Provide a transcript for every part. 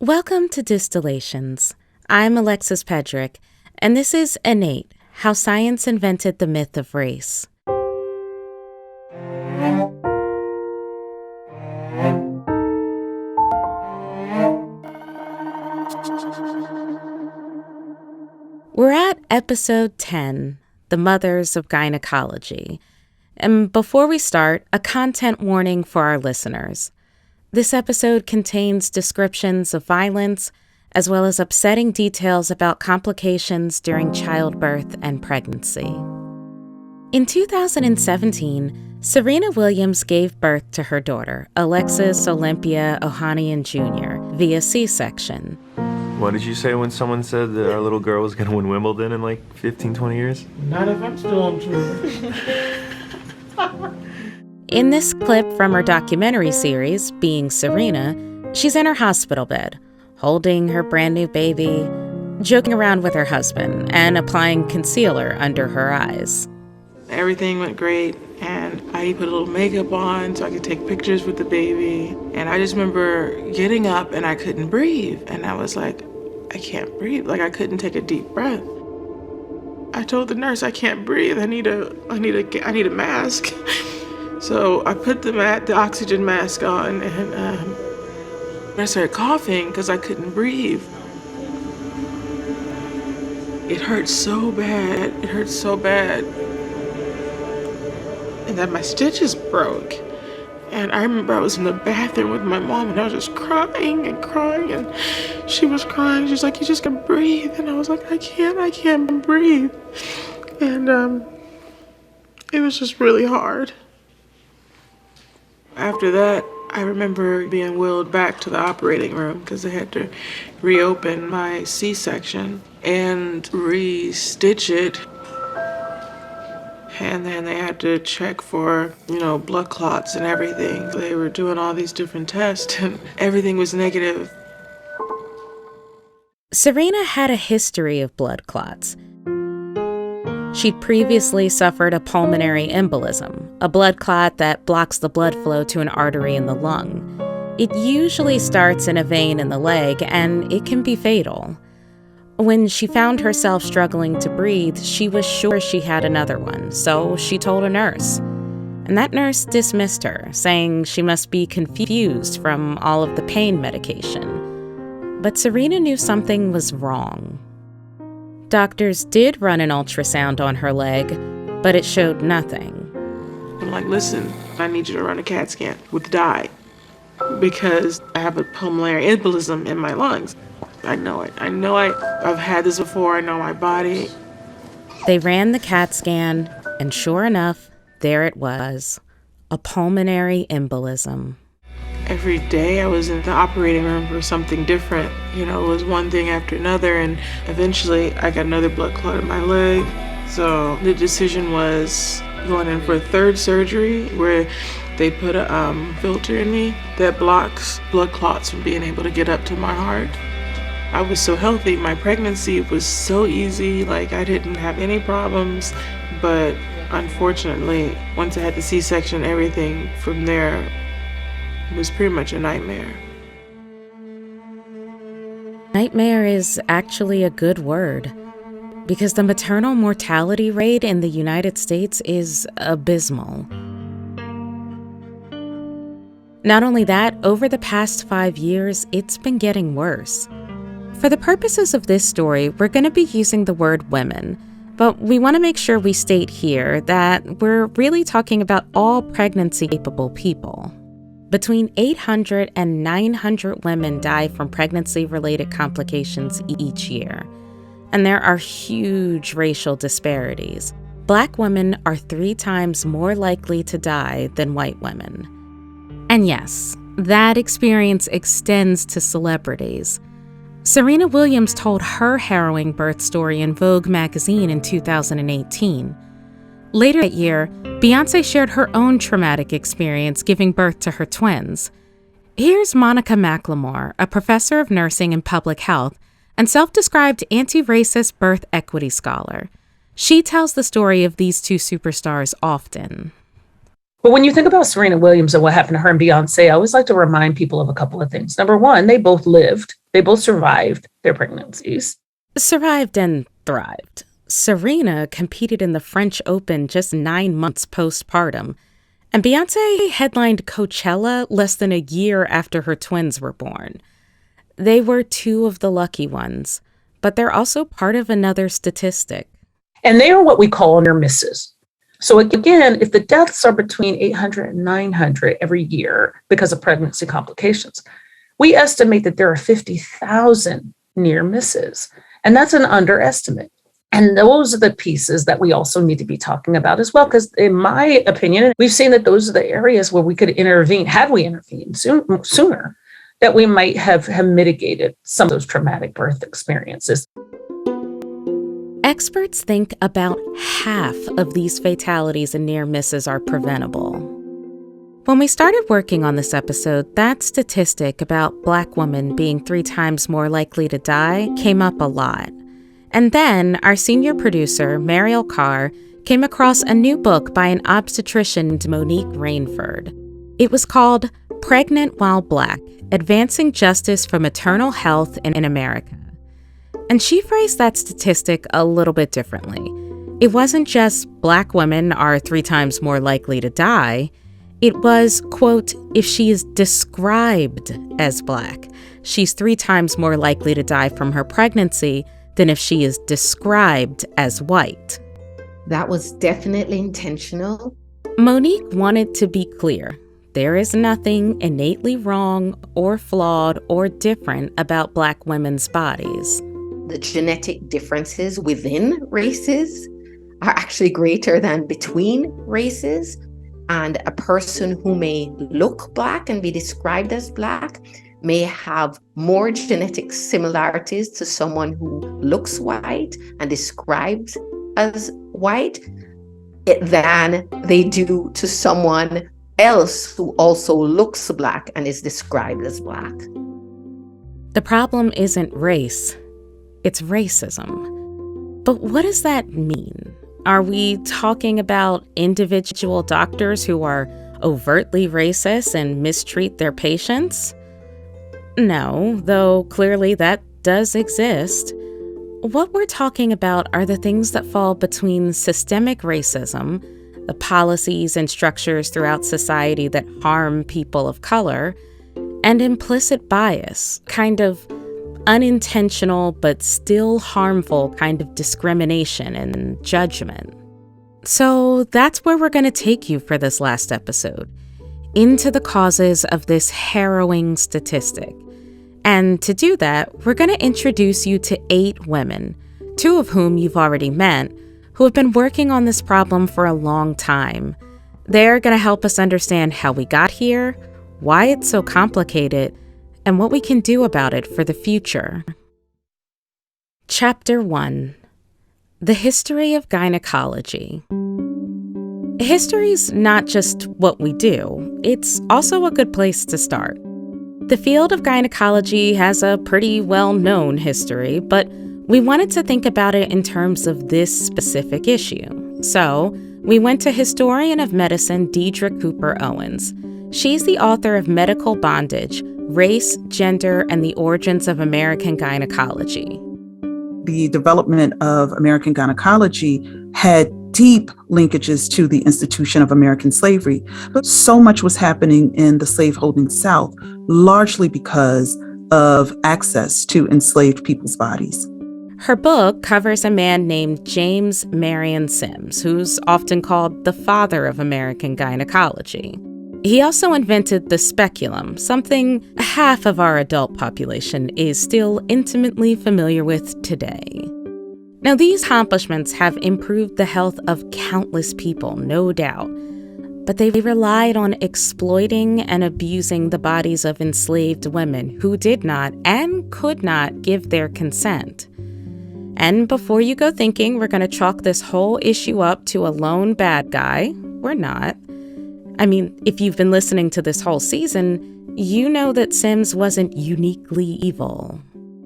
Welcome to Distillations. I'm Alexis Pedrick, and this is Innate, How Science Invented the Myth of Race. We're at Episode 10, The Mothers of Gynecology. And before we start, a content warning for our listeners. This episode contains descriptions of violence, as well as upsetting details about complications during childbirth and pregnancy. In 2017, Serena Williams gave birth to her daughter, Alexis Olympia Ohanian Jr., via C-section. What did you say when someone said that our little girl was going to win Wimbledon in like 15, 20 years? Not if I'm still on tour. In this clip from her documentary series, Being Serena, she's in her hospital bed, holding her brand new baby, joking around with her husband, and applying concealer under her eyes. Everything went great, and I put a little makeup on so I could take pictures with the baby. And I just remember getting up and I couldn't breathe. And I was like, I can't breathe. Like I couldn't take a deep breath. I told the nurse, I can't breathe. I need a mask. So I put the oxygen mask on, and I started coughing because I couldn't breathe. It hurt so bad. And then my stitches broke. And I remember I was in the bathroom with my mom, and I was just crying, and she was crying. She's like, you just can't breathe. And I was like, I can't breathe. And it was just really hard. After that, I remember being wheeled back to the operating room because they had to reopen my C-section and re-stitch it. And then they had to check for, blood clots and everything. They were doing all these different tests and everything was negative. Serena had a history of blood clots. She'd previously suffered a pulmonary embolism, a blood clot that blocks the blood flow to an artery in the lung. It usually starts in a vein in the leg, and it can be fatal. When she found herself struggling to breathe, she was sure she had another one, so she told a nurse. And that nurse dismissed her, saying she must be confused from all of the pain medication. But Serena knew something was wrong. Doctors did run an ultrasound on her leg, but it showed nothing. I'm like, listen, I need you to run a CAT scan with dye because I have a pulmonary embolism in my lungs. I know it. I've had this before. I know my body. They ran the CAT scan, and sure enough, there it was, a pulmonary embolism. Every day I was in the operating room for something different. It was one thing after another, and eventually I got another blood clot in my leg. So the decision was going in for a third surgery where they put a filter in me that blocks blood clots from being able to get up to my heart. I was so healthy. My pregnancy was so easy. Like I didn't have any problems, but unfortunately, once I had the C-section, everything from there was pretty much a nightmare. Nightmare is actually a good word, because the maternal mortality rate in the United States is abysmal. Not only that, over the past 5 years, it's been getting worse. For the purposes of this story, we're going to be using the word women, but we want to make sure we state here that we're really talking about all pregnancy-capable people. Between 800 and 900 women die from pregnancy-related complications each year. And there are huge racial disparities. Black women are 3 times more likely to die than white women. And yes, that experience extends to celebrities. Serena Williams told her harrowing birth story in Vogue magazine in 2018. Later that year, Beyoncé shared her own traumatic experience giving birth to her twins. Here's Monica McLemore, a professor of nursing and public health and self-described anti-racist birth equity scholar. She tells the story of these two superstars often. But when you think about Serena Williams and what happened to her and Beyonce, I always like to remind people of a couple of things. Number one, they both lived. They both survived their pregnancies. Survived and thrived. Serena competed in the French Open just 9 months postpartum, and Beyonce headlined Coachella less than a year after her twins were born. They were two of the lucky ones, but they're also part of another statistic. And they are what we call near misses. So again, if the deaths are between 800 and 900 every year because of pregnancy complications, we estimate that there are 50,000 near misses. And that's an underestimate. And those are the pieces that we also need to be talking about as well, because in my opinion, we've seen that those are the areas where we could intervene, had we intervened sooner, that we might have mitigated some of those traumatic birth experiences. Experts think about half of these fatalities and near misses are preventable. When we started working on this episode, that statistic about Black women being 3 times more likely to die came up a lot. And then our senior producer, Mariel Carr, came across a new book by an obstetrician named Monique Rainford. It was called Pregnant While Black: Advancing Justice for Maternal Health in America. And she phrased that statistic a little bit differently. It wasn't just Black women are 3 times more likely to die. It was, quote, if she is described as Black, she's 3 times more likely to die from her pregnancy than if she is described as white. That was definitely intentional. Monique wanted to be clear. There is nothing innately wrong or flawed or different about Black women's bodies. The genetic differences within races are actually greater than between races. And a person who may look Black and be described as Black may have more genetic similarities to someone who looks white and described as white than they do to someone else who also looks Black and is described as Black. The problem isn't race, it's racism. But what does that mean? Are we talking about individual doctors who are overtly racist and mistreat their patients? No, though clearly that does exist. What we're talking about are the things that fall between systemic racism, the policies and structures throughout society that harm people of color, and implicit bias, kind of unintentional but still harmful kind of discrimination and judgment. So that's where we're going to take you for this last episode, into the causes of this harrowing statistic. And to do that, we're going to introduce you to 8 women, 2 of whom you've already met, who have been working on this problem for a long time. They're going to help us understand how we got here, why it's so complicated, and what we can do about it for the future. Chapter 1: The History of Gynecology. History's not just what we do, it's also a good place to start. The field of gynecology has a pretty well-known history, but we wanted to think about it in terms of this specific issue. So, we went to historian of medicine Deidre Cooper Owens. She's the author of Medical Bondage: Race, Gender, and the Origins of American Gynecology. The development of American gynecology had deep linkages to the institution of American slavery, but so much was happening in the slaveholding South, largely because of access to enslaved people's bodies. Her book covers a man named James Marion Sims, who's often called the father of American gynecology. He also invented the speculum, something half of our adult population is still intimately familiar with today. Now, these accomplishments have improved the health of countless people, no doubt, but they relied on exploiting and abusing the bodies of enslaved women who did not and could not give their consent. And before you go thinking we're going to chalk this whole issue up to a lone bad guy, we're not. I mean, if you've been listening to this whole season, you know that Sims wasn't uniquely evil.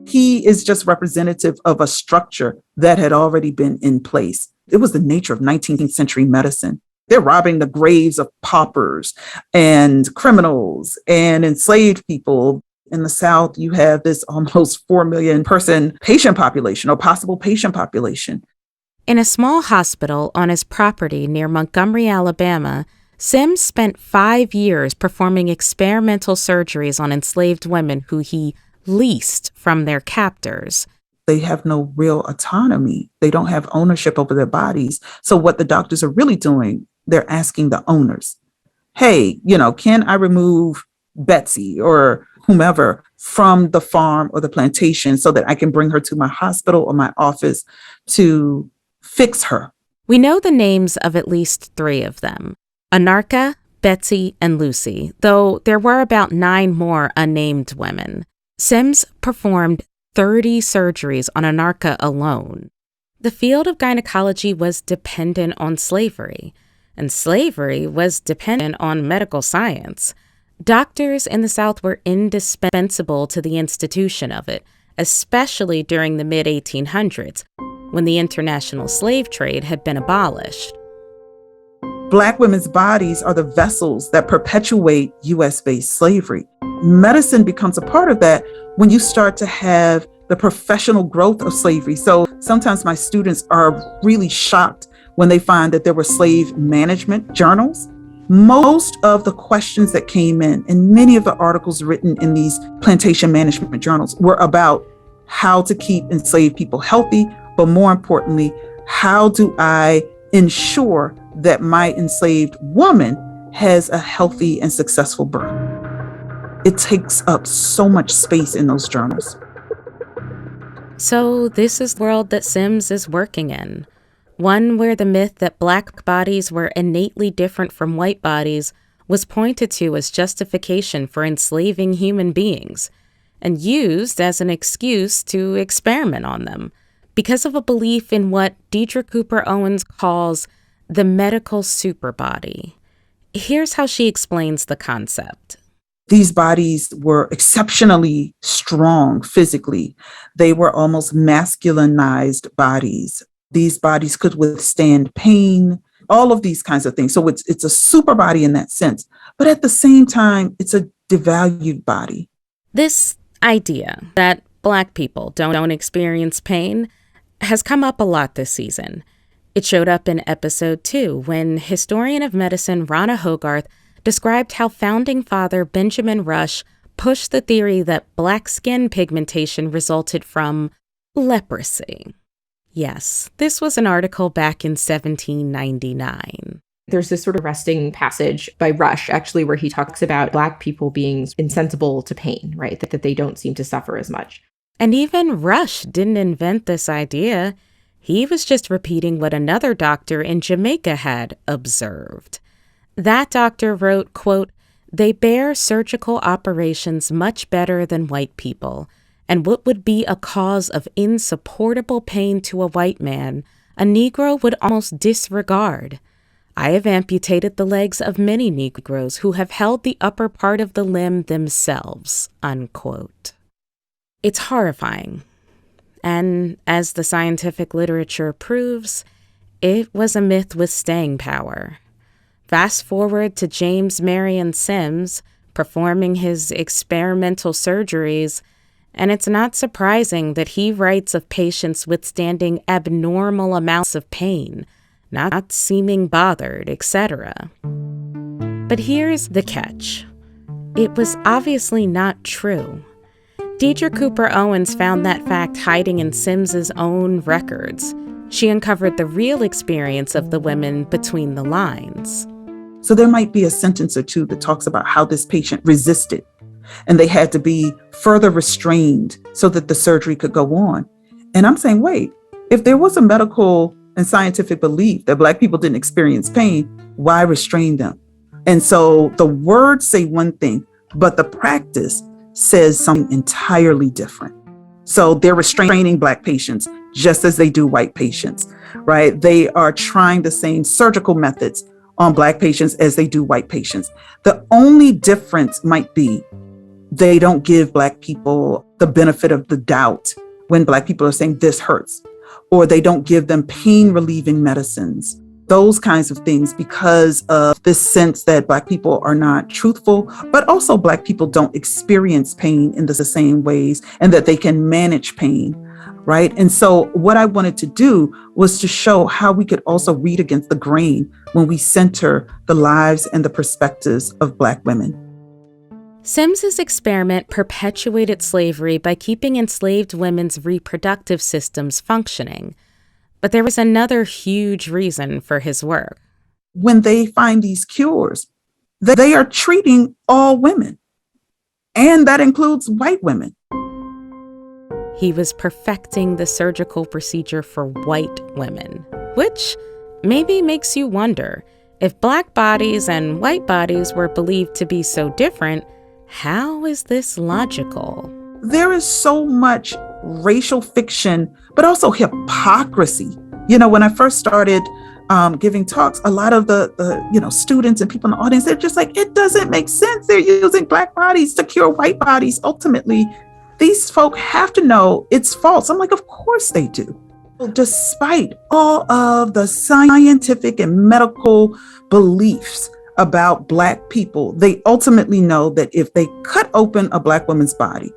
He is just representative of a structure that had already been in place. It was the nature of 19th century medicine. They're robbing the graves of paupers and criminals and enslaved people. In the South, you have this almost 4 million person patient population or possible patient population. In a small hospital on his property near Montgomery, Alabama, Sims spent 5 years performing experimental surgeries on enslaved women who he leased from their captors. They have no real autonomy. They don't have ownership over their bodies. So what the doctors are really doing, they're asking the owners, hey, can I remove Betsy or whomever from the farm or the plantation so that I can bring her to my hospital or my office to fix her? We know the names of at least 3 of them: Anarcha, Betsy, and Lucy, though there were about 9 more unnamed women. Sims performed 30 surgeries on Anarcha alone. The field of gynecology was dependent on slavery, and slavery was dependent on medical science. Doctors in the South were indispensable to the institution of it, especially during the mid-1800s, when the international slave trade had been abolished. Black women's bodies are the vessels that perpetuate U.S.-based slavery. Medicine becomes a part of that when you start to have the professional growth of slavery. So sometimes my students are really shocked when they find that there were slave management journals. Most of the questions that came in, and many of the articles written in these plantation management journals, were about how to keep enslaved people healthy, but more importantly, how do I ensure that my enslaved woman has a healthy and successful birth? It takes up so much space in those journals. So this is the world that Sims is working in. One where the myth that Black bodies were innately different from white bodies was pointed to as justification for enslaving human beings and used as an excuse to experiment on them because of a belief in what Deidre Cooper Owens calls the medical superbody. Here's how she explains the concept. These bodies were exceptionally strong physically. They were almost masculinized bodies. These bodies could withstand pain, all of these kinds of things. So it's a super body in that sense. But at the same time, it's a devalued body. This idea that Black people don't experience pain has come up a lot this season. It showed up in Episode 2 when historian of medicine Rana Hogarth described how founding father Benjamin Rush pushed the theory that Black skin pigmentation resulted from leprosy. Yes, this was an article back in 1799. There's this sort of arresting passage by Rush, actually, where he talks about Black people being insensible to pain, right? That they don't seem to suffer as much. And even Rush didn't invent this idea. He was just repeating what another doctor in Jamaica had observed. That doctor wrote, quote, "They bear surgical operations much better than white people, and what would be a cause of insupportable pain to a white man, a Negro would almost disregard. I have amputated the legs of many Negroes who have held the upper part of the limb themselves," unquote. It's horrifying. And as the scientific literature proves, it was a myth with staying power. Fast forward to James Marion Sims performing his experimental surgeries, and it's not surprising that he writes of patients withstanding abnormal amounts of pain, not seeming bothered, etc. But here's the catch. It was obviously not true. Deidre Cooper Owens found that fact hiding in Sims's own records. She uncovered the real experience of the women between the lines. So there might be a sentence or two that talks about how this patient resisted, and they had to be further restrained so that the surgery could go on. And I'm saying, wait, if there was a medical and scientific belief that Black people didn't experience pain, why restrain them? And so the words say one thing, but the practice says something entirely different. So they're restraining Black patients just as they do white patients, right? They are trying the same surgical methods on Black patients as they do white patients. The only difference might be they don't give Black people the benefit of the doubt when Black people are saying this hurts, or they don't give them pain relieving medicines, those kinds of things because of this sense that Black people are not truthful, but also Black people don't experience pain in the same ways and that they can manage pain, right? And so what I wanted to do was to show how we could also read against the grain when we center the lives and the perspectives of Black women. Sims's experiment perpetuated slavery by keeping enslaved women's reproductive systems functioning. But there was another huge reason for his work. When they find these cures, they are treating all women, and that includes white women. He was perfecting the surgical procedure for white women, which maybe makes you wonder, if Black bodies and white bodies were believed to be so different, how is this logical? There is so much racial fiction, but also hypocrisy. When I first started giving talks, a lot of the students and people in the audience, they're just like, it doesn't make sense. They're using Black bodies to cure white bodies. Ultimately, these folk have to know it's false. I'm like, of course they do. Despite all of the scientific and medical beliefs about Black people, they ultimately know that if they cut open a Black woman's body,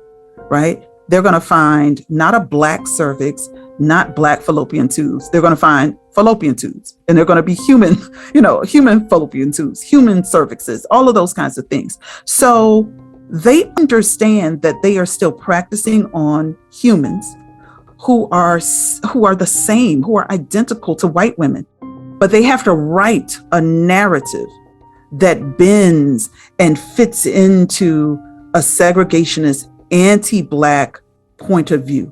right, they're going to find not a Black cervix, not Black fallopian tubes. They're going to find fallopian tubes, and they're going to be human, human fallopian tubes, human cervixes, all of those kinds of things. So they understand that they are still practicing on humans who are the same, who are identical to white women, but they have to write a narrative that bends and fits into a segregationist, anti-Black point of view.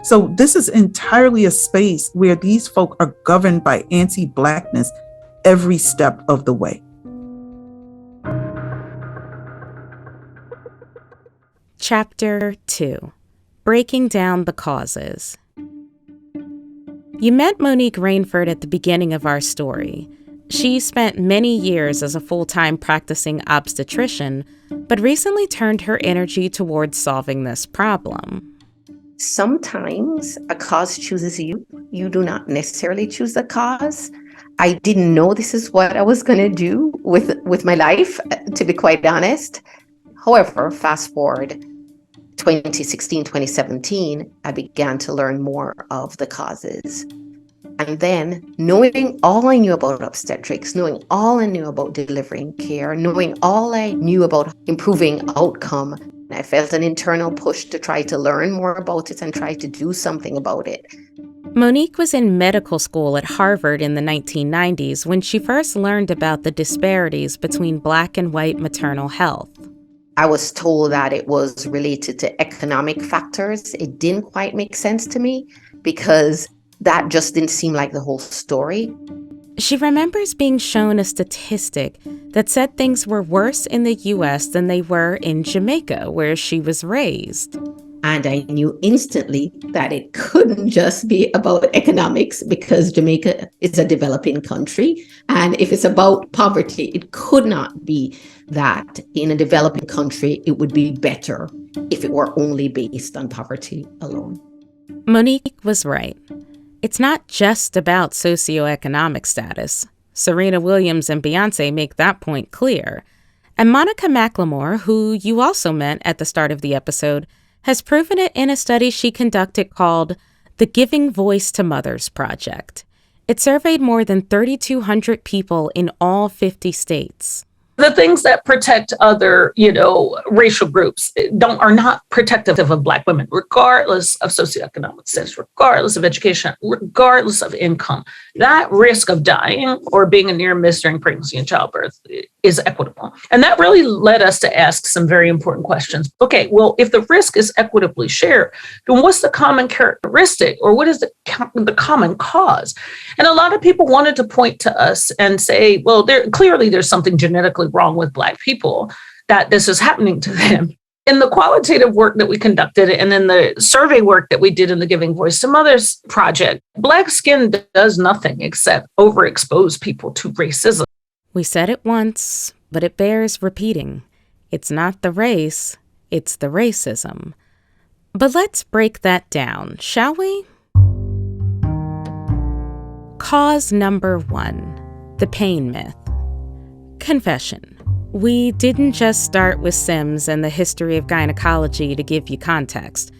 So this is entirely a space where these folk are governed by anti-Blackness every step of the way. Chapter 2. Breaking Down the Causes. You met Monique Rainford at the beginning of our story. She spent many years as a full-time practicing obstetrician, but recently turned her energy towards solving this problem. Sometimes a cause chooses you. You do not necessarily choose the cause. I didn't know this is what I was going to do with my life, to be quite honest. However, fast forward 2016, 2017, I began to learn more of the causes. And then knowing all I knew about obstetrics, knowing all I knew about delivering care, knowing all I knew about improving outcome, I felt an internal push to try to learn more about it and try to do something about it. Monique was in medical school at Harvard in the 1990s when she first learned about the disparities between Black and white maternal health. I was told that it was related to economic factors. It didn't quite make sense to me because that just didn't seem like the whole story. She remembers being shown a statistic that said things were worse in the U.S. than they were in Jamaica, where she was raised. And I knew instantly that it couldn't just be about economics because Jamaica is a developing country. And if it's about poverty, it could not be that in a developing country, it would be better if it were only based on poverty alone. Monique was right. It's not just about socioeconomic status. Serena Williams and Beyonce make that point clear. And Monica McLemore, who you also met at the start of the episode, has proven it in a study she conducted called the Giving Voice to Mothers Project. It surveyed more than 3,200 people in all 50 states. The things that protect other, racial groups are not protective of Black women, regardless of socioeconomic status, regardless of education, regardless of income. That risk of dying or being a near miss during pregnancy and childbirth is equitable. And that really led us to ask some very important questions. Okay, well, if the risk is equitably shared, then what's the common characteristic or what is the common cause? And a lot of people wanted to point to us and say, well, there's something genetically wrong with Black people, that this is happening to them. In the qualitative work that we conducted and in the survey work that we did in the Giving Voice to Mothers project, Black skin does nothing except overexpose people to racism. We said it once, but it bears repeating. It's not the race, it's the racism. But let's break that down, shall we? Cause number 1, the pain myth. Confession. We didn't just start with Sims and the history of gynecology to give you context.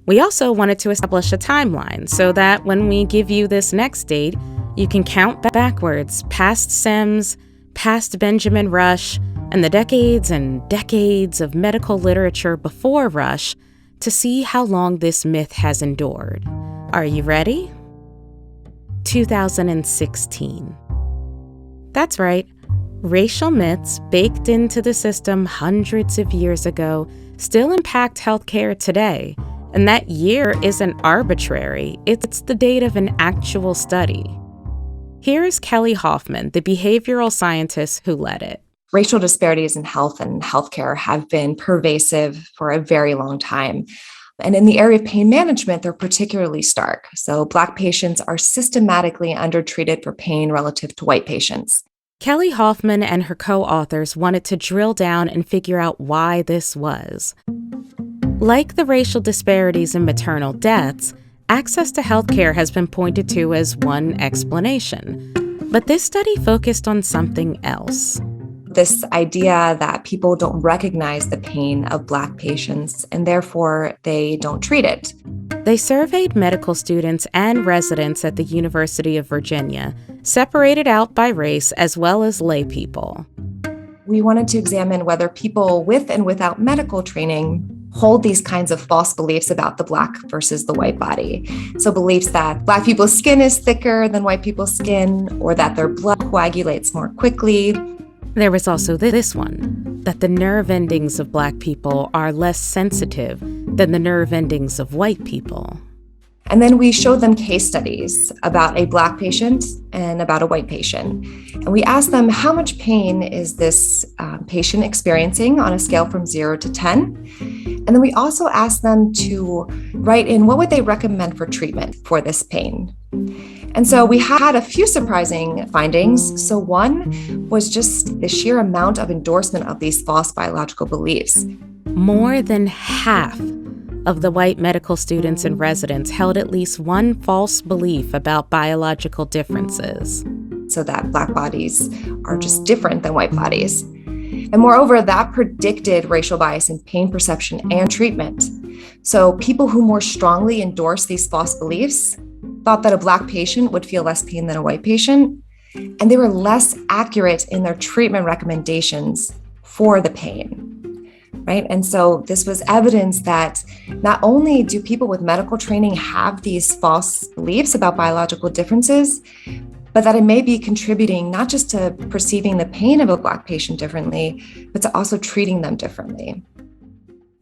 We also wanted to establish a timeline so that when we give you this next date, you can count backwards past Sims, past Benjamin Rush, and the decades and decades of medical literature before Rush to see how long this myth has endured. Are you ready? 2016. That's right. Racial myths baked into the system hundreds of years ago still impact healthcare today, and that year isn't arbitrary, it's the date of an actual study. Here is Kelly Hoffman, the behavioral scientist who led it. Racial disparities in health and healthcare have been pervasive for a very long time. And in the area of pain management, they're particularly stark. So Black patients are systematically undertreated for pain relative to white patients. Kelly Hoffman and her co-authors wanted to drill down and figure out why this was. Like the racial disparities in maternal deaths, access to healthcare has been pointed to as one explanation. But this study focused on something else. This idea that people don't recognize the pain of Black patients and therefore they don't treat it. They surveyed medical students and residents at the University of Virginia, separated out by race as well as lay people. We wanted to examine whether people with and without medical training hold these kinds of false beliefs about the Black versus the white body. So beliefs that Black people's skin is thicker than white people's skin, or that their blood coagulates more quickly. There was also this one, that the nerve endings of Black people are less sensitive than the nerve endings of white people. And then we showed them case studies about a Black patient and about a white patient. And we asked them, how much pain is this patient experiencing on a scale from 0 to 10? And then we also asked them to write in what would they recommend for treatment for this pain. And so we had a few surprising findings. So one was just the sheer amount of endorsement of these false biological beliefs. More than half of the white medical students and residents held at least one false belief about biological differences. So that Black bodies are just different than white bodies. And moreover, that predicted racial bias in pain perception and treatment. So people who more strongly endorse these false beliefs thought that a Black patient would feel less pain than a white patient, and they were less accurate in their treatment recommendations for the pain, right? And so this was evidence that not only do people with medical training have these false beliefs about biological differences, but that it may be contributing not just to perceiving the pain of a Black patient differently, but to also treating them differently.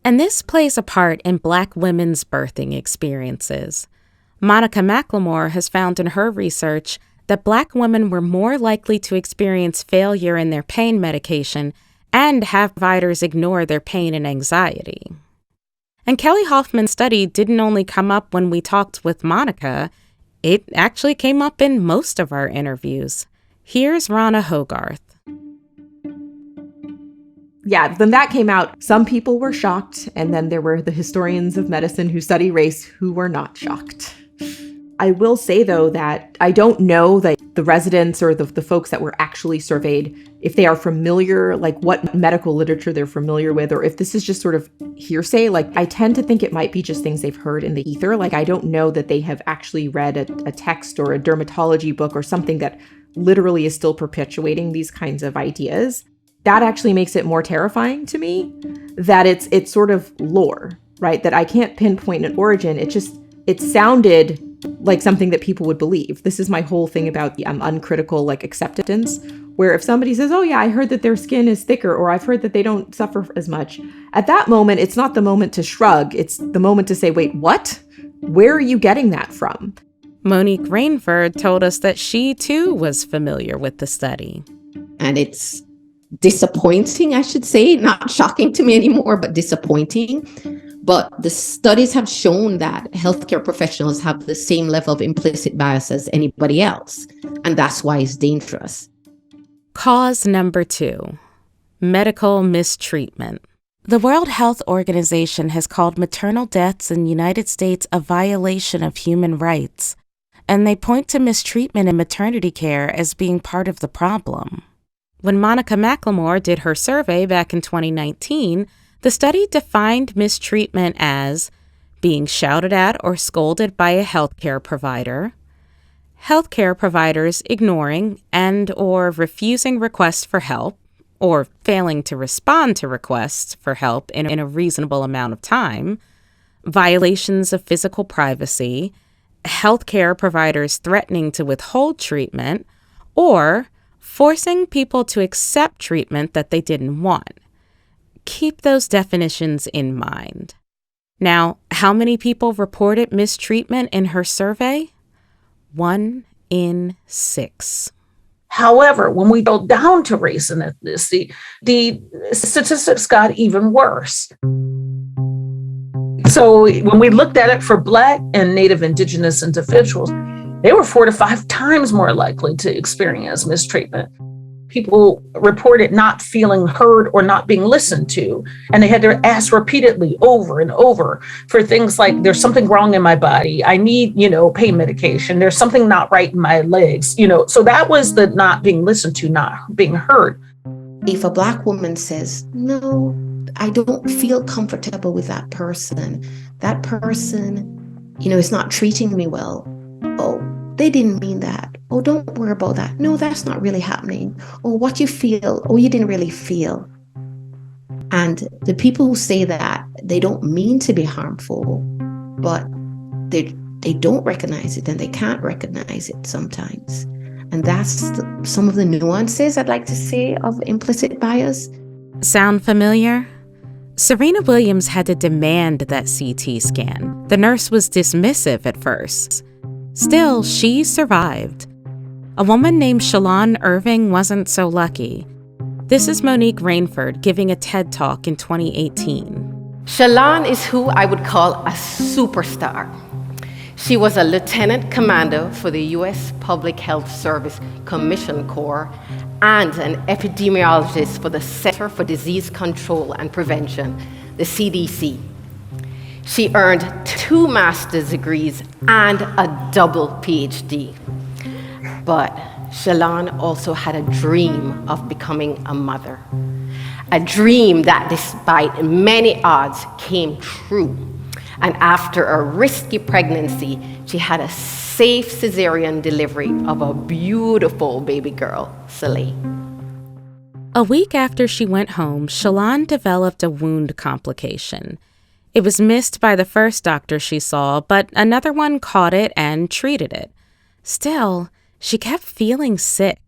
And this plays a part in Black women's birthing experiences. Monica McLemore has found in her research that Black women were more likely to experience failure in their pain medication and have providers ignore their pain and anxiety. And Kelly Hoffman's study didn't only come up when we talked with Monica, it actually came up in most of our interviews. Here's Rana Hogarth. Yeah, when that came out, some people were shocked, and then there were the historians of medicine who study race who were not shocked. I will say, though, that I don't know that the residents or the folks that were actually surveyed, if they are familiar, like what medical literature they're familiar with, or if this is just sort of hearsay. Like, I tend to think it might be just things they've heard in the ether. Like, I don't know that they have actually read a text or a dermatology book or something that literally is still perpetuating these kinds of ideas. That actually makes it more terrifying to me, that it's sort of lore, right? That I can't pinpoint an origin. It sounded like something that people would believe. This is my whole thing about the uncritical acceptance, where if somebody says, oh yeah, I heard that their skin is thicker, or I've heard that they don't suffer as much. At that moment, it's not the moment to shrug. It's the moment to say, wait, what? Where are you getting that from? Monique Rainford told us that she too was familiar with the study. And it's disappointing, I should say, not shocking to me anymore, but disappointing. But the studies have shown that healthcare professionals have the same level of implicit bias as anybody else. And that's why it's dangerous. Cause number 2, medical mistreatment. The World Health Organization has called maternal deaths in the United States a violation of human rights. and they point to mistreatment in maternity care as being part of the problem. When Monica McLemore did her survey back in 2019, the study defined mistreatment as being shouted at or scolded by a healthcare provider, healthcare providers ignoring and or refusing requests for help, or failing to respond to requests for help in a reasonable amount of time, violations of physical privacy, healthcare providers threatening to withhold treatment, or forcing people to accept treatment that they didn't want. Keep those definitions in mind. Now, how many people reported mistreatment in her survey? 1 in 6. However, when we go down to race and ethnicity, the statistics got even worse. So when we looked at it for Black and Native Indigenous individuals, they were 4 to 5 times more likely to experience mistreatment. People reported not feeling heard or not being listened to, and they had to ask repeatedly over and over for things like, there's something wrong in my body, I need, pain medication, there's something not right in my legs, so that was the not being listened to, not being heard. If a Black woman says, no, I don't feel comfortable with that person is not treating me well. Oh, they didn't mean that. Oh, don't worry about that. No, that's not really happening. Oh, what you feel. Oh, you didn't really feel. And the people who say that, they don't mean to be harmful, but they don't recognize it, and they can't recognize it sometimes. And that's some of the nuances, I'd like to say, of implicit bias. Sound familiar? Serena Williams had to demand that CT scan. The nurse was dismissive at first. Still, she survived. A woman named Shalon Irving wasn't so lucky. This is Monique Rainford giving a TED Talk in 2018. Shalon is who I would call a superstar. She was a lieutenant commander for the U.S. Public Health Service Commission Corps and an epidemiologist for the Center for Disease Control and Prevention, the CDC. She earned 2 master's degrees and a double PhD. But Shalon also had a dream of becoming a mother. A dream that, despite many odds, came true. And after a risky pregnancy, she had a safe cesarean delivery of a beautiful baby girl, Soleil. A week after she went home, Shalon developed a wound complication. It was missed by the first doctor she saw, but another one caught it and treated it. Still, she kept feeling sick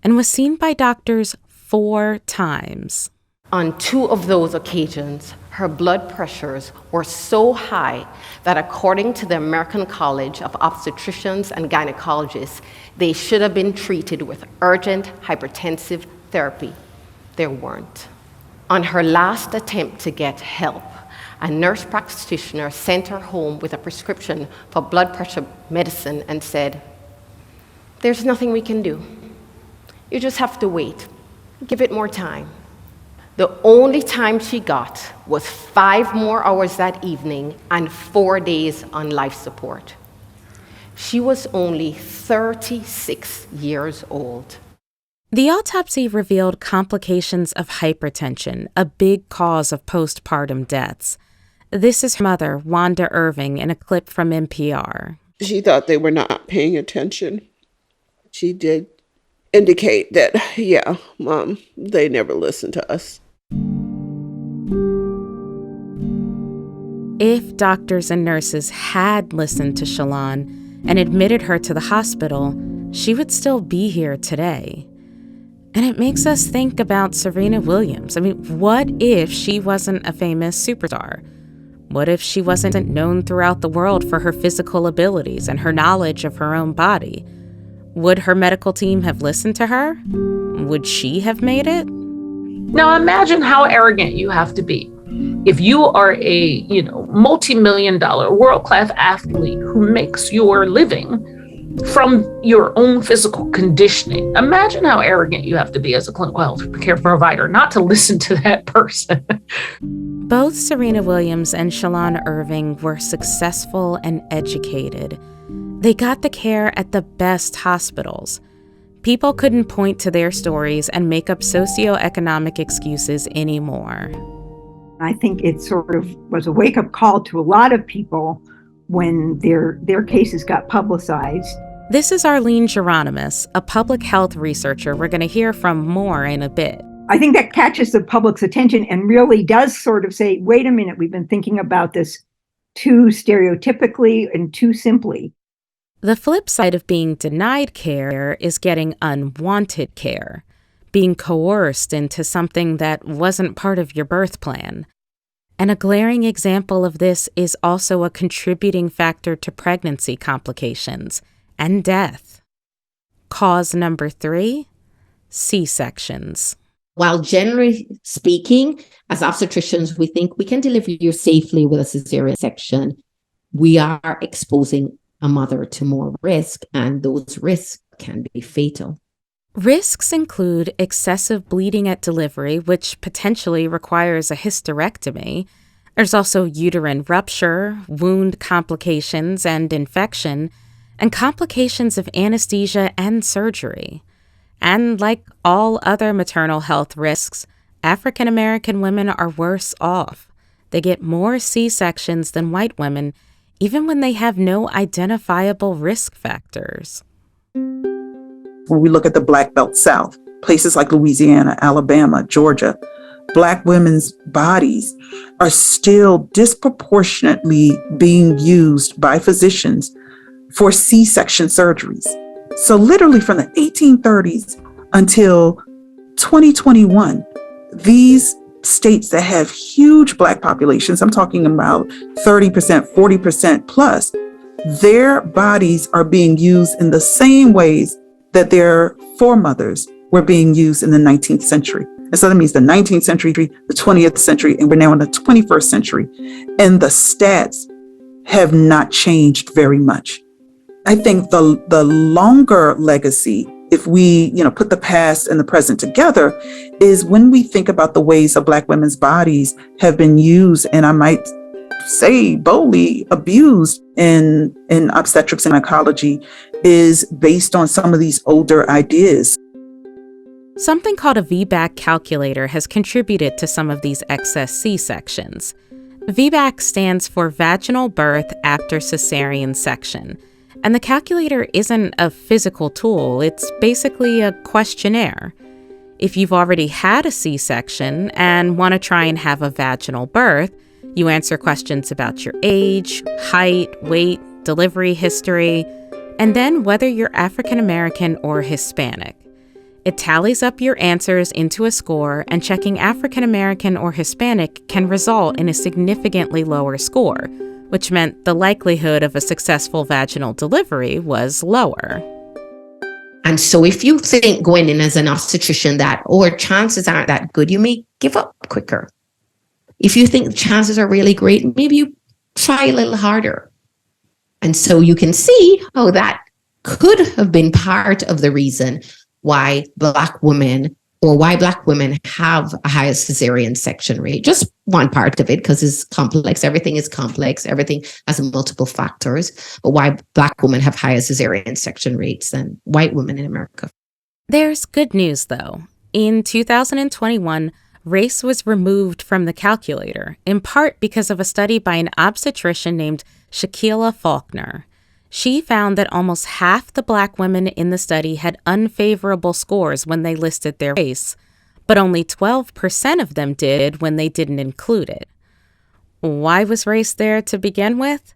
and was seen by doctors 4 times. On 2 of those occasions, her blood pressures were so high that according to the American College of Obstetricians and Gynecologists, they should have been treated with urgent hypertensive therapy. They weren't. On her last attempt to get help, a nurse practitioner sent her home with a prescription for blood pressure medicine and said, "There's nothing we can do. You just have to wait. Give it more time." The only time she got was 5 more hours that evening and 4 days on life support. She was only 36 years old. The autopsy revealed complications of hypertension, a big cause of postpartum deaths. This is her mother, Wanda Irving, in a clip from NPR. She thought they were not paying attention. She did indicate that, yeah, Mom, they never listened to us. If doctors and nurses had listened to Shalon and admitted her to the hospital, she would still be here today. And it makes us think about Serena Williams. What if she wasn't a famous superstar? What if she wasn't known throughout the world for her physical abilities and her knowledge of her own body? Would her medical team have listened to her? Would she have made it? Now imagine how arrogant you have to be. If you are a, multi-million-dollar world-class athlete who makes your living from your own physical conditioning, imagine how arrogant you have to be as a clinical health care provider not to listen to that person. Both Serena Williams and Shalon Irving were successful and educated. They got the care at the best hospitals. People couldn't point to their stories and make up socioeconomic excuses anymore. I think it sort of was a wake-up call to a lot of people when their cases got publicized. This is Arlene Geronimus, a public health researcher we're going to hear from more in a bit. I think that catches the public's attention and really does sort of say, wait a minute, we've been thinking about this too stereotypically and too simply. The flip side of being denied care is getting unwanted care, being coerced into something that wasn't part of your birth plan. And a glaring example of this is also a contributing factor to pregnancy complications and death. Cause number 3, C-sections. While generally speaking, as obstetricians, we think we can deliver you safely with a cesarean section, we are exposing a mother to more risk, and those risks can be fatal. Risks include excessive bleeding at delivery, which potentially requires a hysterectomy. There's also uterine rupture, wound complications and infection, and complications of anesthesia and surgery. And like all other maternal health risks, African American women are worse off. They get more C-sections than white women, even when they have no identifiable risk factors. When we look at the Black Belt South, places like Louisiana, Alabama, Georgia, Black women's bodies are still disproportionately being used by physicians for C-section surgeries. So literally from the 1830s until 2021, these states that have huge Black populations, I'm talking about 30%, 40% plus, their bodies are being used in the same ways that their foremothers were being used in the 19th century. And so that means the 19th century, the 20th century, and we're now in the 21st century. And the stats have not changed very much. I think the longer legacy, if we put the past and the present together, is when we think about the ways that Black women's bodies have been used, and I might say boldly abused in obstetrics and gynecology, is based on some of these older ideas. Something called a VBAC calculator has contributed to some of these excess C-sections. VBAC stands for vaginal birth after cesarean section. And the calculator isn't a physical tool, it's basically a questionnaire. If you've already had a C-section and want to try and have a vaginal birth, you answer questions about your age, height, weight, delivery history, and then whether you're African American or Hispanic. It tallies up your answers into a score, and checking African American or Hispanic can result in a significantly lower score, which meant the likelihood of a successful vaginal delivery was lower. And so if you think going in as an obstetrician that, chances aren't that good, you may give up quicker. If you think the chances are really great, maybe you try a little harder. And so you can see how that could have been part of the reason why Black women have a higher cesarean section rate. Just one part of it, because it's complex. Everything is complex. Everything has multiple factors. But why Black women have higher cesarean section rates than white women in America. There's good news, though. In 2021, race was removed from the calculator, in part because of a study by an obstetrician named Shaquilla Faulkner. She found that almost half the Black women in the study had unfavorable scores when they listed their race, but only 12% of them did when they didn't include it. Why was race there to begin with?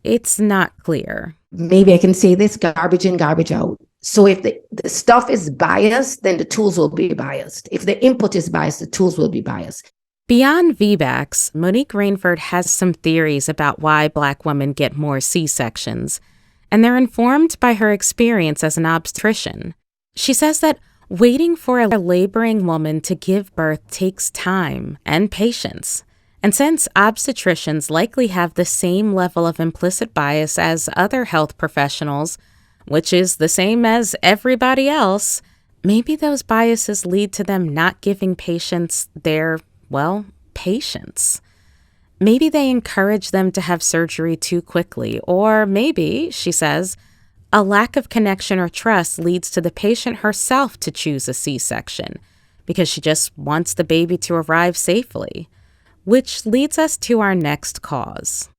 It's not clear. Maybe I can say this: garbage in, garbage out. So if the stuff is biased, then the tools will be biased. If the input is biased, the tools will be biased. Beyond VBACs, Monique Rainford has some theories about why Black women get more C-sections, and they're informed by her experience as an obstetrician. She says that waiting for a laboring woman to give birth takes time and patience. And since obstetricians likely have the same level of implicit bias as other health professionals, which is the same as everybody else, maybe those biases lead to them not giving patients their patience. Maybe they encourage them to have surgery too quickly, or maybe, she says, a lack of connection or trust leads to the patient herself to choose a C-section because she just wants the baby to arrive safely. Which leads us to our next cause.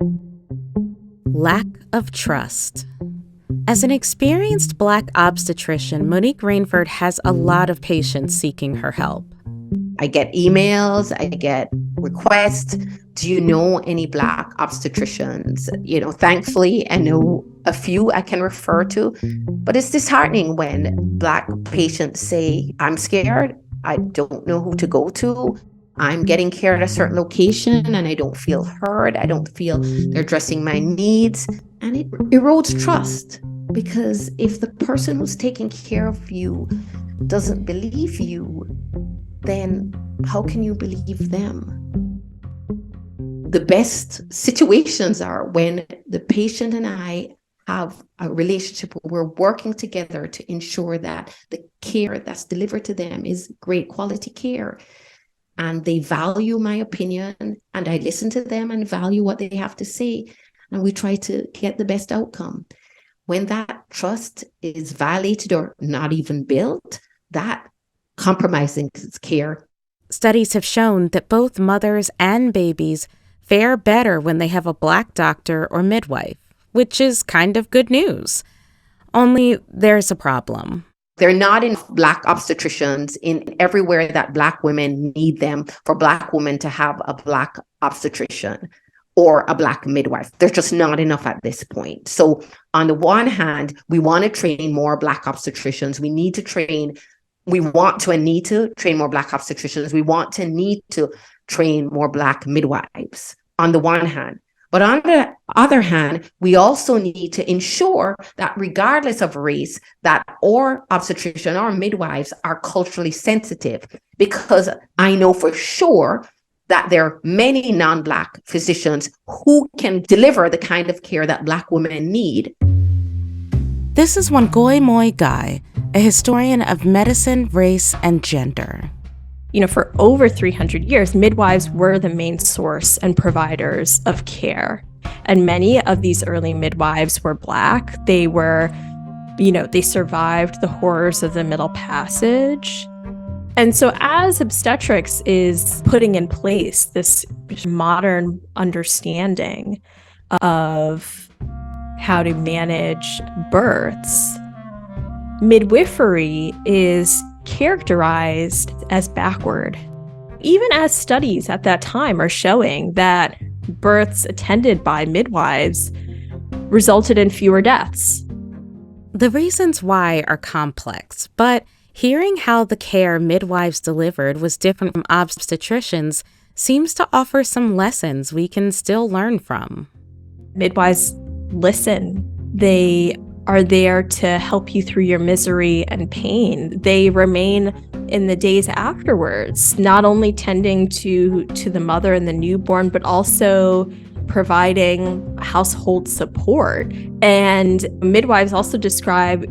Lack of trust. As an experienced Black obstetrician, Monique Rainford has a lot of patients seeking her help. I get emails, I get requests. Do you know any Black obstetricians? Thankfully, I know a few I can refer to, but it's disheartening when Black patients say, I'm scared, I don't know who to go to. I'm getting care at a certain location and I don't feel heard. I don't feel they're addressing my needs. And it erodes trust, because if the person who's taking care of you doesn't believe you, then how can you believe them? The best situations are when the patient and I have a relationship where we're working together to ensure that the care that's delivered to them is great quality care. And they value my opinion, and I listen to them and value what they have to say. And we try to get the best outcome. When that trust is violated or not even built, that compromising care. Studies have shown that both mothers and babies fare better when they have a Black doctor or midwife, which is kind of good news. Only there's a problem. They're not in Black obstetricians in everywhere that Black women need them for Black women to have a Black obstetrician or a Black midwife. There's just not enough at this point. So on the one hand, we want to train more Black obstetricians. We want to and need to train more Black obstetricians. We need to train more Black midwives on the one hand. But on the other hand, we also need to ensure that regardless of race, that our obstetrician or midwives are culturally sensitive, because I know for sure that there are many non-Black physicians who can deliver the kind of care that Black women need. This is Wangoy Moy Guy, a historian of medicine, race, and gender. For over 300 years, midwives were the main source and providers of care. And many of these early midwives were Black. They were, they survived the horrors of the Middle Passage. And so as obstetrics is putting in place this modern understanding of how to manage births, midwifery is characterized as backward. Even as studies at that time are showing that births attended by midwives resulted in fewer deaths. The reasons why are complex, but hearing how the care midwives delivered was different from obstetricians seems to offer some lessons we can still learn from. Midwives listen. They are there to help you through your misery and pain. They remain in the days afterwards, not only tending to the mother and the newborn, but also providing household support. And midwives also describe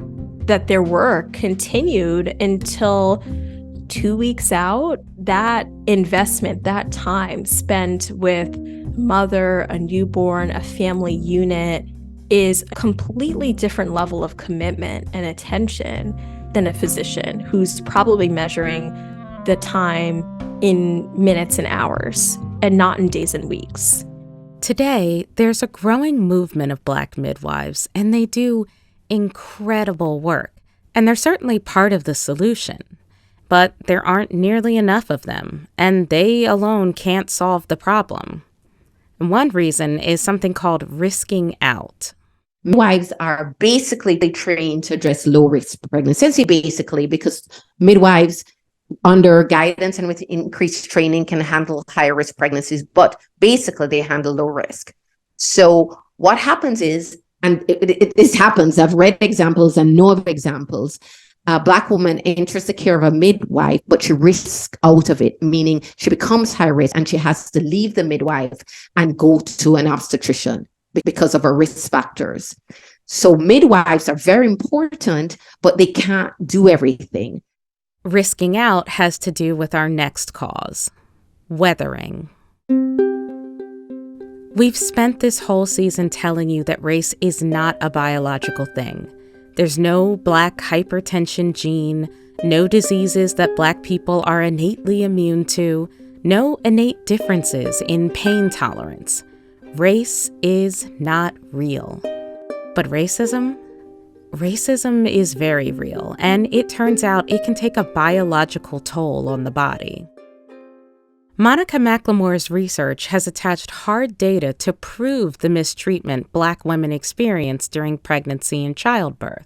that their work continued until 2 weeks out. That investment, that time spent with mother, a newborn, a family unit, is a completely different level of commitment and attention than a physician who's probably measuring the time in minutes and hours and not in days and weeks. Today, there's a growing movement of Black midwives, and they do incredible work, and they're certainly part of the solution. But there aren't nearly enough of them, and they alone can't solve the problem. One reason is something called risking out. Midwives are basically trained to address low-risk pregnancy, basically, because midwives, under guidance and with increased training, can handle higher-risk pregnancies, but basically they handle low risk. So what happens is, and this happens, I've read examples and know of examples, a Black woman enters the care of a midwife, but she risks out of it, meaning she becomes high risk and she has to leave the midwife and go to an obstetrician because of her risk factors. So midwives are very important, but they can't do everything. Risking out has to do with our next cause, weathering. We've spent this whole season telling you that race is not a biological thing. There's no Black hypertension gene, no diseases that Black people are innately immune to, no innate differences in pain tolerance. Race is not real. But racism? Racism is very real, and it turns out it can take a biological toll on the body. Monica McLemore's research has attached hard data to prove the mistreatment Black women experience during pregnancy and childbirth.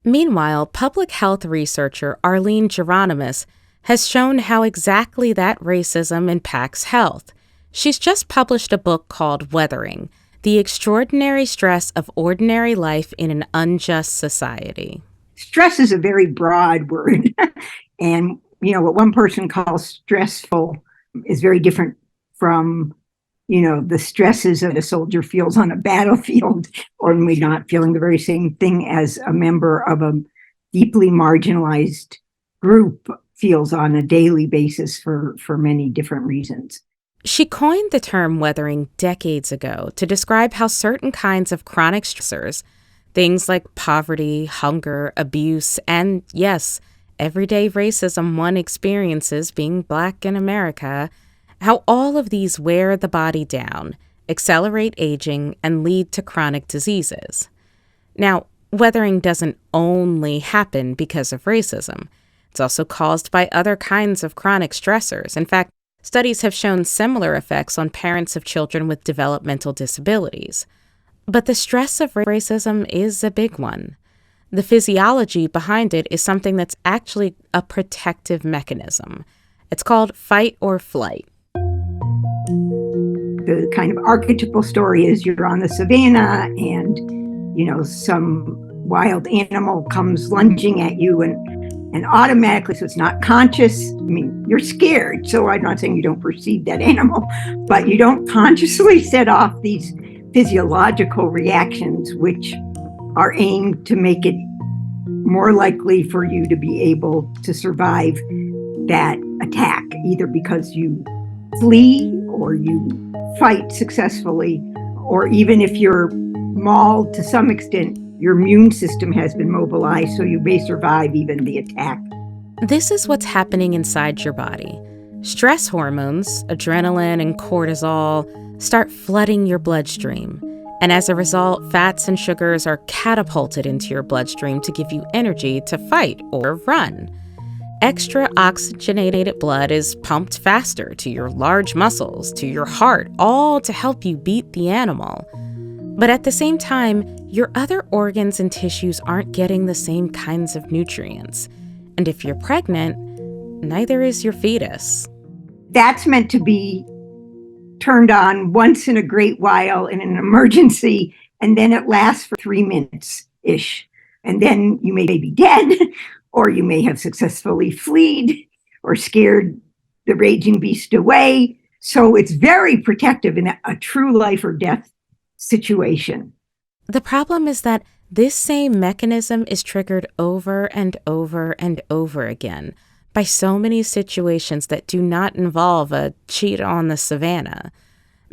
Meanwhile, public health researcher Arlene Geronimus has shown how exactly that racism impacts health. She's just published a book called Weathering: The Extraordinary Stress of Ordinary Life in an Unjust Society. Stress is a very broad word. And, what one person calls stressful is very different from, the stresses that a soldier feels on a battlefield, or maybe not feeling the very same thing as a member of a deeply marginalized group feels on a daily basis for many different reasons. She coined the term weathering decades ago to describe how certain kinds of chronic stressors, things like poverty, hunger, abuse, and, yes, everyday racism one experiences being Black in America, how all of these wear the body down, accelerate aging, and lead to chronic diseases. Now, weathering doesn't only happen because of racism. It's also caused by other kinds of chronic stressors. In fact, studies have shown similar effects on parents of children with developmental disabilities. But the stress of racism is a big one. The physiology behind it is something that's actually a protective mechanism. It's called fight or flight. The kind of archetypal story is you're on the savannah and, some wild animal comes lunging at you and automatically, so it's not conscious. You're scared. So I'm not saying you don't perceive that animal, but you don't consciously set off these physiological reactions, which are aimed to make it more likely for you to be able to survive that attack, either because you flee or you fight successfully, or even if you're mauled to some extent, your immune system has been mobilized, so you may survive even the attack. This is what's happening inside your body. Stress hormones, adrenaline and cortisol, start flooding your bloodstream. And as a result, fats and sugars are catapulted into your bloodstream to give you energy to fight or run. Extra oxygenated blood is pumped faster to your large muscles, to your heart, all to help you beat the animal. But at the same time, your other organs and tissues aren't getting the same kinds of nutrients. And if you're pregnant, neither is your fetus. That's meant to be turned on once in a great while in an emergency, and then it lasts for 3 minutes-ish. And then you may be dead, or you may have successfully fled or scared the raging beast away. So it's very protective in a true life or death situation. The problem is that this same mechanism is triggered over and over and over again by so many situations that do not involve a cheat on the savannah.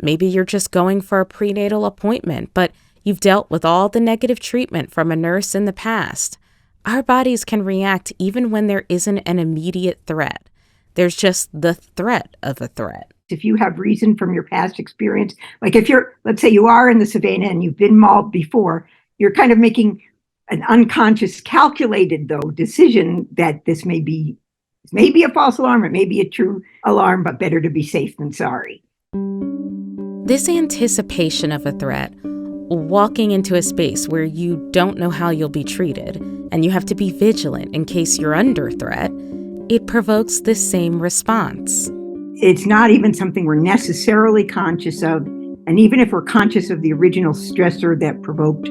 Maybe you're just going for a prenatal appointment, but you've dealt with all the negative treatment from a nurse in the past. Our bodies can react even when there isn't an immediate threat. There's just the threat of a threat. If you have reason from your past experience, like if let's say you are in the savannah and you've been mauled before, you're kind of making an unconscious, calculated, though, decision that this may be a false alarm, it may be a true alarm, but better to be safe than sorry. This anticipation of a threat, walking into a space where you don't know how you'll be treated, and you have to be vigilant in case you're under threat, it provokes the same response. It's not even something we're necessarily conscious of. And even if we're conscious of the original stressor that provoked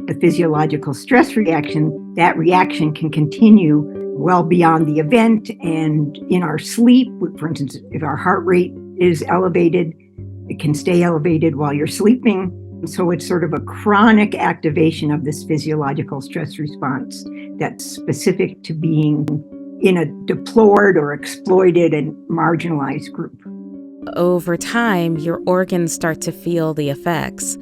the physiological stress reaction, that reaction can continue well beyond the event. And in our sleep, for instance, if our heart rate is elevated, it can stay elevated while you're sleeping. So it's sort of a chronic activation of this physiological stress response that's specific to being in a deplored or exploited and marginalized group. Over time, your organs start to feel the effects.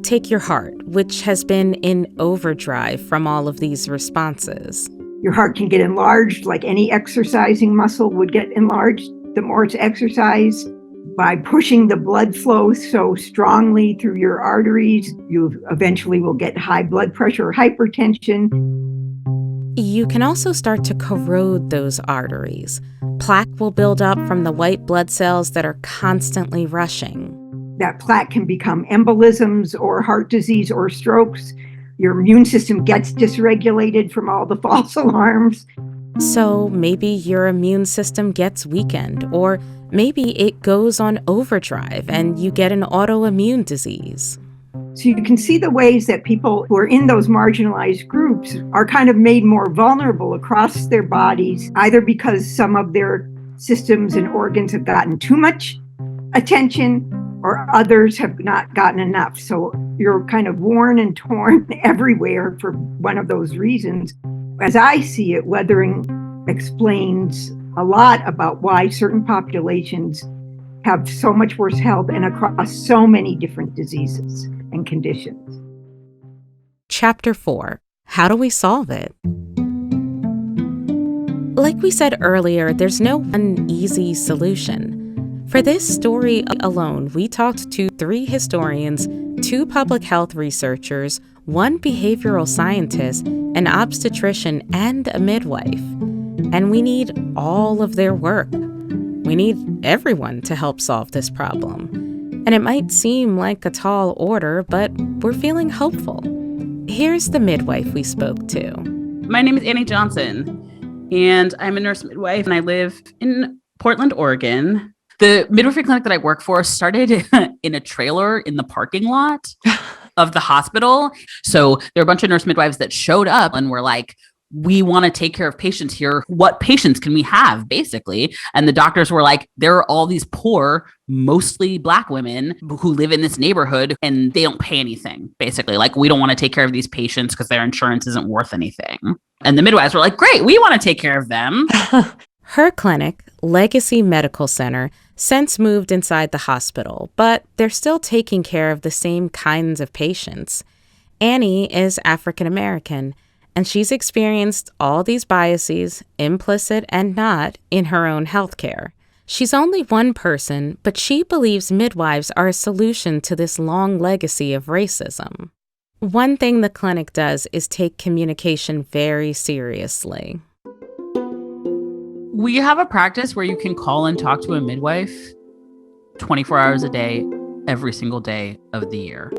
Take your heart, which has been in overdrive from all of these responses. Your heart can get enlarged like any exercising muscle would get enlarged the more it's exercised. By pushing the blood flow so strongly through your arteries, you eventually will get high blood pressure or hypertension. You can also start to corrode those arteries. Plaque will build up from the white blood cells that are constantly rushing. That plaque can become embolisms or heart disease or strokes. Your immune system gets dysregulated from all the false alarms. So maybe your immune system gets weakened, or maybe it goes on overdrive and you get an autoimmune disease. So you can see the ways that people who are in those marginalized groups are kind of made more vulnerable across their bodies, either because some of their systems and organs have gotten too much attention or others have not gotten enough. So you're kind of worn and torn everywhere for one of those reasons. As I see it, weathering explains a lot about why certain populations have so much worse health and across so many different diseases and conditions. Chapter 4. How do we solve it? Like we said earlier, there's no one easy solution. For this story alone, we talked to 3 historians, 2 public health researchers, 1 behavioral scientist, an obstetrician, and a midwife. And we need all of their work. We need everyone to help solve this problem. And it might seem like a tall order, but we're feeling hopeful. Here's the midwife we spoke to. My name is Annie Johnson, and I'm a nurse midwife, and I live in Portland, Oregon. The midwifery clinic that I work for started in a trailer in the parking lot of the hospital. So there are a bunch of nurse midwives that showed up and were like, we want to take care of patients here. What patients can we have, basically? And the doctors were like, there are all these poor, mostly Black women who live in this neighborhood and they don't pay anything, basically. Like, we don't want to take care of these patients because their insurance isn't worth anything. And the midwives were like, great, we want to take care of them. Her clinic, Legacy Medical Center, since moved inside the hospital, but they're still taking care of the same kinds of patients. Annie is African American, and she's experienced all these biases, implicit and not, in her own healthcare. She's only one person, but she believes midwives are a solution to this long legacy of racism. One thing the clinic does is take communication very seriously. We have a practice where you can call and talk to a midwife 24 hours a day, every single day of the year.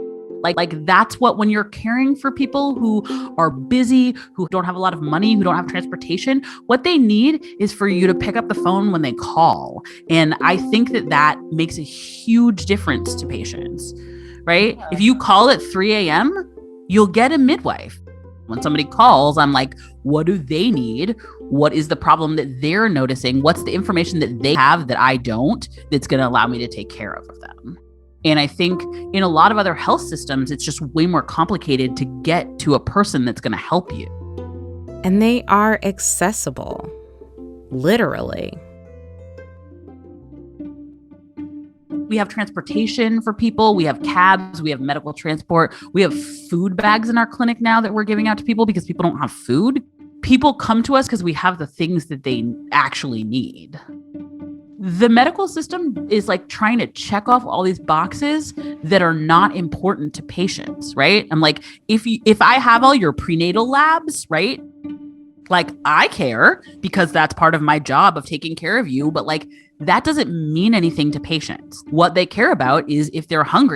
Like that's what, when you're caring for people who are busy, who don't have a lot of money, who don't have transportation, what they need is for you to pick up the phone when they call. And I think that makes a huge difference to patients, right? If you call at 3 a.m., you'll get a midwife. When somebody calls, I'm like, what do they need? What is the problem that they're noticing? What's the information that they have that I don't, that's going to allow me to take care of them? And I think in a lot of other health systems, it's just way more complicated to get to a person that's going to help you. And they are accessible, literally. We have transportation for people. We have cabs. We have medical transport. We have food bags in our clinic now that we're giving out to people because people don't have food. People come to us because we have the things that they actually need. The medical system is like trying to check off all these boxes that are not important to patients, right? I'm like, if I have all your prenatal labs, right? Like, I care because that's part of my job of taking care of you, but like, that doesn't mean anything to patients. What they care about is if they're hungry,